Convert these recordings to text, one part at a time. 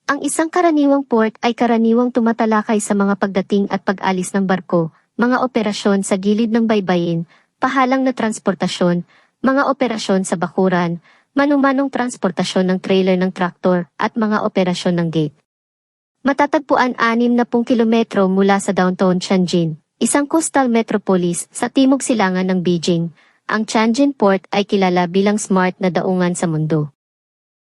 Ang isang karaniwang port ay karaniwang tumatalakay sa mga pagdating at pag-alis ng barko, mga operasyon sa gilid ng baybayin, pahalang na transportasyon, mga operasyon sa bakuran, manumanong transportasyon ng trailer ng traktor, at mga operasyon ng gate. Matatagpuan 60 kilometro mula sa downtown Tianjin, isang coastal metropolis sa timog silangan ng Beijing. Ang Tianjin Port ay kilala bilang smart na daungan sa mundo.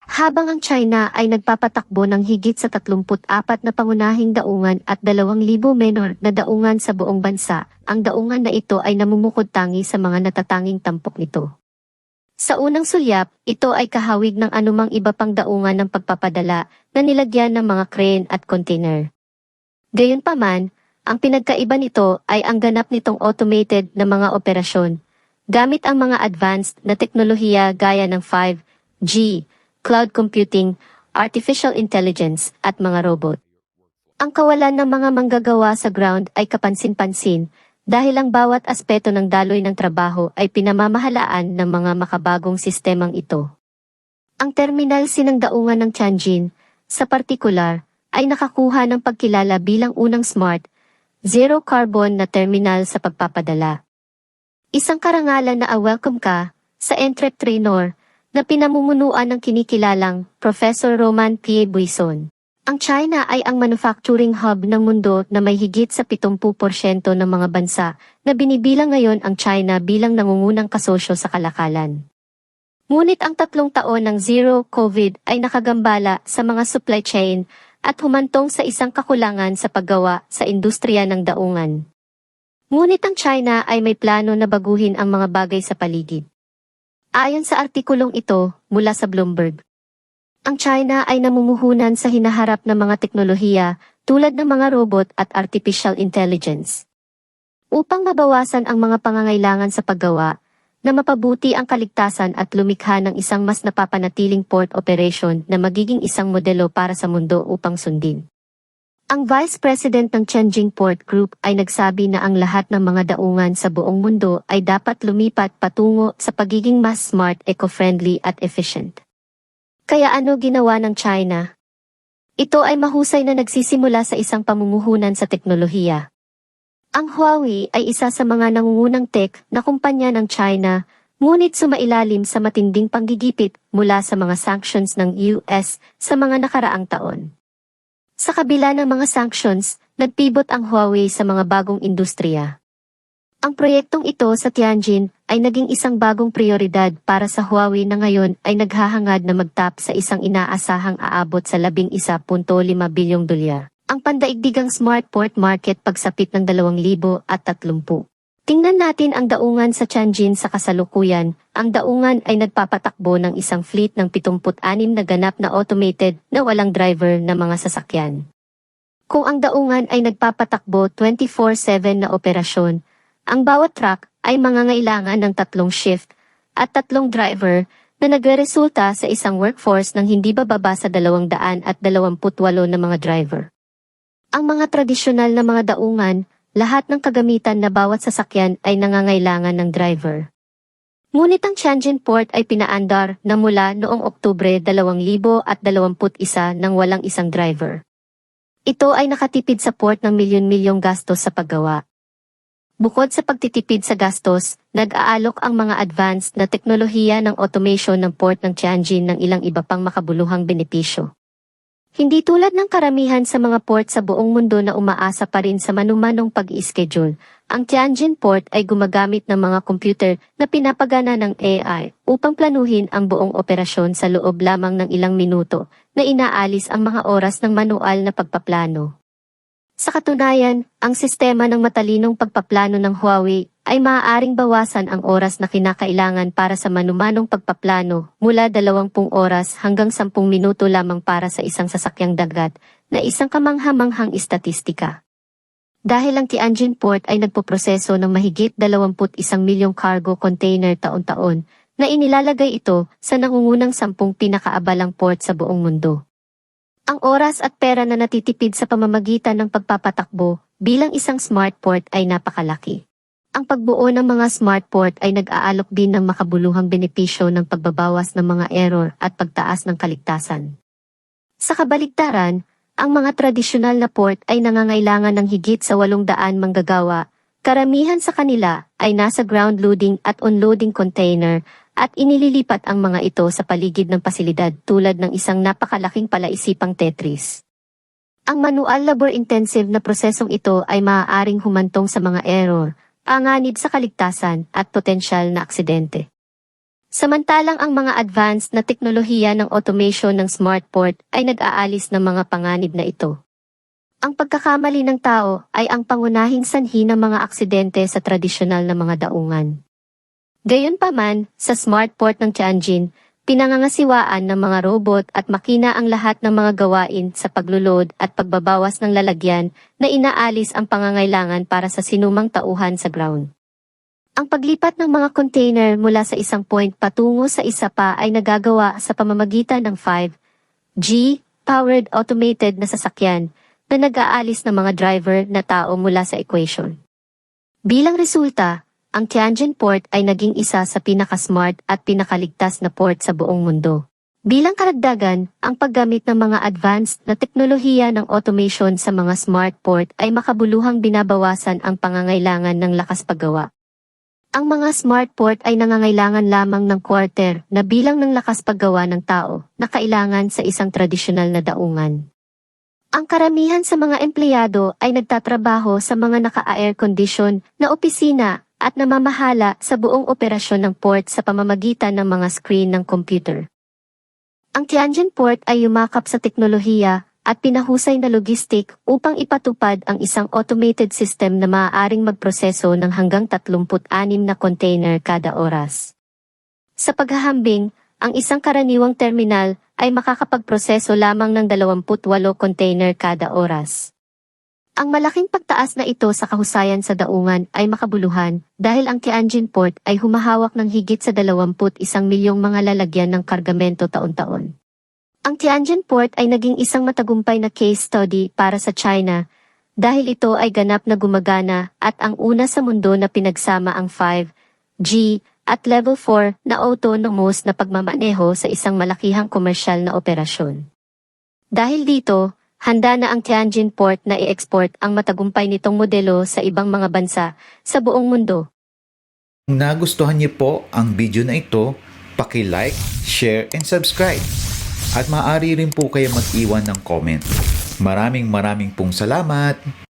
Habang ang China ay nagpapatakbo ng higit sa 34 na pangunahing daungan at 2,000 menor na daungan sa buong bansa, ang daungan na ito ay namumukod tangi sa mga natatanging tampok nito. Sa unang sulyap, ito ay kahawig ng anumang iba pang daungan ng pagpapadala na nilagyan ng mga crane at container. Gayunpaman, ang pinagkaiba nito ay ang ganap nitong automated na mga operasyon, gamit ang mga advanced na teknolohiya gaya ng 5G, cloud computing, artificial intelligence, at mga robot. Ang kawalan ng mga manggagawa sa ground ay kapansin-pansin dahil ang bawat aspeto ng daloy ng trabaho ay pinamamahalaan ng mga makabagong sistemang ito. Ang terminal sinangdaungan ng Tianjin, sa partikular, ay nakakuha ng pagkilala bilang unang smart, zero-carbon na terminal sa pagpapadala. Isang karangalan na welcome ka sa entrepreneur na pinamumunuan ng kinikilalang Professor Roman P. Buison. Ang China ay ang manufacturing hub ng mundo na may higit sa 70% ng mga bansa na binibilang ngayon ang China bilang nangungunang kasosyo sa kalakalan. Ngunit ang 3 taon ng Zero COVID ay nakagambala sa mga supply chain at humantong sa isang kakulangan sa paggawa sa industriya ng daungan. Ngunit ang China ay may plano na baguhin ang mga bagay sa paligid. Ayon sa artikulong ito, mula sa Bloomberg, ang China ay namumuhunan sa hinaharap na mga teknolohiya tulad ng mga robot at artificial intelligence. Upang mabawasan ang mga pangangailangan sa paggawa, na mapabuti ang kaligtasan at lumikha ng isang mas napapanatiling port operation na magiging isang modelo para sa mundo upang sundin. Ang Vice President ng Tianjin Port Group ay nagsabi na ang lahat ng mga daungan sa buong mundo ay dapat lumipat patungo sa pagiging mas smart, eco-friendly at efficient. Kaya ano ginawa ng China? Ito ay mahusay na nagsisimula sa isang pamumuhunan sa teknolohiya. Ang Huawei ay isa sa mga nangungunang tech na kumpanya ng China, ngunit sumailalim sa matinding panggigipit mula sa mga sanctions ng US sa mga nakaraang taon. Sa kabila ng mga sanctions, nagpivot ang Huawei sa mga bagong industriya. Ang proyektong ito sa Tianjin ay naging isang bagong prioridad para sa Huawei na ngayon ay naghahangad na magtap sa isang inaasahang aabot sa $11.5 bilyong. Ang pandaigdigang smart port market pagsapit ng 2030. Tingnan natin ang daungan sa Tianjin sa kasalukuyan. Ang daungan ay nagpapatakbo ng isang fleet ng 76 na ganap na automated na walang driver na mga sasakyan. Kung ang daungan ay nagpapatakbo 24/7 na operasyon, ang bawat truck ay mangangailangan ng 3 shift at 3 driver na nagreresulta sa isang workforce ng hindi bababa sa 228 na mga driver. Ang mga tradisyonal na mga daungan, lahat ng kagamitan na bawat sasakyan ay nangangailangan ng driver. Ngunit ang Tianjin Port ay pinaandar na mula noong Oktubre 2021 nang walang isang driver. Ito ay nakatipid sa port ng milyon-milyong gastos sa paggawa. Bukod sa pagtitipid sa gastos, nag-aalok ang mga advanced na teknolohiya ng automation ng port ng Tianjin ng ilang iba pang makabuluhang benepisyo. Hindi tulad ng karamihan sa mga port sa buong mundo na umaasa pa rin sa manumanong pag-i-schedule, ang Tianjin Port ay gumagamit ng mga computer na pinapagana ng AI upang planuhin ang buong operasyon sa loob lamang ng ilang minuto na inaalis ang mga oras ng manual na pagpaplano. Sa katunayan, ang sistema ng matalinong pagpaplano ng Huawei ay maaaring bawasan ang oras na kinakailangan para sa manumanong pagpaplano mula 20 oras hanggang 10 minuto lamang para sa isang sasakyang dagat na isang kamangha-manghang istatistika. Dahil ang Tianjin Port ay nagpoproseso ng mahigit 21 milyong cargo container taon-taon na inilalagay ito sa nangungunang 10 pinakaabalang port sa buong mundo. Ang oras at pera na natitipid sa pamamagitan ng pagpapatakbo bilang isang smart port ay napakalaki. Ang pagbuo ng mga smart port ay nag-aalok din ng makabuluhang benepisyo ng pagbabawas ng mga error at pagtaas ng kaligtasan. Sa kabaligtaran, ang mga tradisyonal na port ay nangangailangan ng higit sa 800 manggagawa. Karamihan sa kanila ay nasa ground loading at unloading container at inililipat ang mga ito sa paligid ng pasilidad tulad ng isang napakalaking palaisipang Tetris. Ang manual labor-intensive na prosesong ito ay maaaring humantong sa mga error, panganib sa kaligtasan at potensyal na aksidente. Samantalang ang mga advanced na teknolohiya ng automation ng smart port ay nag-aalis ng mga panganib na ito. Ang pagkakamali ng tao ay ang pangunahing sanhi ng mga aksidente sa tradisyonal na mga daungan. Gayunpaman, sa smart port ng Tianjin, pinangangasiwaan ng mga robot at makina ang lahat ng mga gawain sa paglulod at pagbabawas ng lalagyan na inaalis ang pangangailangan para sa sinumang tauhan sa ground. Ang paglipat ng mga container mula sa isang point patungo sa isa pa ay nagagawa sa pamamagitan ng 5G powered automated na sasakyan na nag-aalis ng mga driver na tao mula sa equation. Bilang resulta, ang Tianjin Port ay naging isa sa pinaka-smart at pinakaligtas na port sa buong mundo. Bilang karagdagan, ang paggamit ng mga advanced na teknolohiya ng automation sa mga smart port ay makabuluhang binabawasan ang pangangailangan ng lakas paggawa. Ang mga smart port ay nangangailangan lamang ng quarter na bilang ng lakas paggawa ng tao na kailangan sa isang tradisyonal na daungan. Ang karamihan sa mga empleyado ay nagtatrabaho sa mga naka-air condition na opisina at namamahala sa buong operasyon ng port sa pamamagitan ng mga screen ng computer. Ang Tianjin Port ay yumakap sa teknolohiya at pinahusay na logistik upang ipatupad ang isang automated system na maaaring magproseso ng hanggang 36 na container kada oras. Sa paghahambing, ang isang karaniwang terminal ay makakapagproseso lamang ng 28 container kada oras. Ang malaking pagtaas na ito sa kahusayan sa daungan ay makabuluhan dahil ang Tianjin Port ay humahawak ng higit sa 21 milyong mga lalagyan ng kargamento taon-taon. Ang Tianjin Port ay naging isang matagumpay na case study para sa China dahil ito ay ganap na gumagana at ang una sa mundo na pinagsama ang 5G at Level 4 na autonomous na pagmamaneho sa isang malakihang komersyal na operasyon. Dahil dito, handa na ang Tianjin Port na i-export ang matagumpay nitong modelo sa ibang mga bansa sa buong mundo. Kung nagustuhan niyo po ang video na ito, paki-like, share, and subscribe. At maaari rin po kayo mag-iwan ng comment. Maraming pong salamat!